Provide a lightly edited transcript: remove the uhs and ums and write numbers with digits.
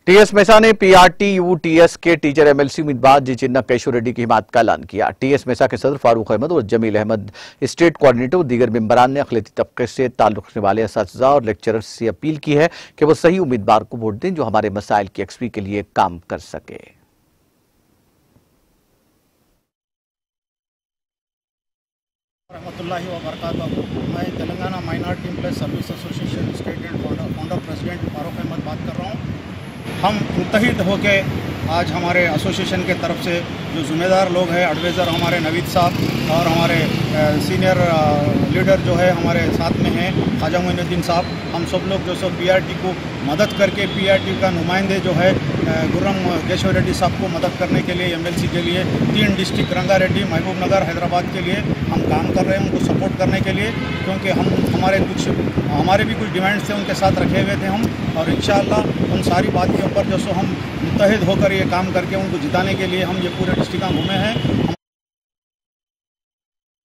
TS मेसा ने PRT-UTS के teacher MLC उम्मीदवार जी चिन्ना केशव रेड्डी की हिमायत का ऐलान किया। टीएस मेसा के सदर फारूक अहमद और जमील अहमद, स्टेट कोऑर्डिनेटर और दीगर मेंबरान ने अक़लियती तबके से ताल्लुक़ रखने वाले असातिज़ा और लेक्चरर्स से अपील की है कि वो सही उम्मीदवार को वोट दें जो हमारे मसाइल की यकसवी के लिए काम कर सके। रहमतुल्लाहि व बरकातहू। मैं Telangana minority employ service association state and founder president Farooq Ahmed बात कर रहा हूँ। हम मुत्तहिद होके आज हमारे एसोसिएशन के तरफ से जो ज़िम्मेदार लोग हैं, एडवाइज़र हमारे नवीद साहब और हमारे सीनियर लीडर जो है हमारे साथ में हैं ख्वाजा मोइनुद्दीन साहब, हम सब लोग जो सो पीआरटी को मदद करके पीआरटी का नुमाइंदे जो है गुर्रम केशव रेड्डी साहब को मदद करने के लिए एमएलसी के लिए 3 डिस्ट्रिक्ट रंगारेड्डी, महबूब नगर, हैदराबाद के लिए हम काम कर रहे हैं उनको सपोर्ट करने के लिए, क्योंकि हमारे भी कुछ डिमांड्स थे उनके साथ रखे हुए थे हम, और इंशाअल्लाह उन सारी बात के ऊपर जो सो हम मुत्तहिद होकर ये काम करके उनको जिताने के लिए हम ये पूरे डिस्ट्रिक्ट में घूमे हैं।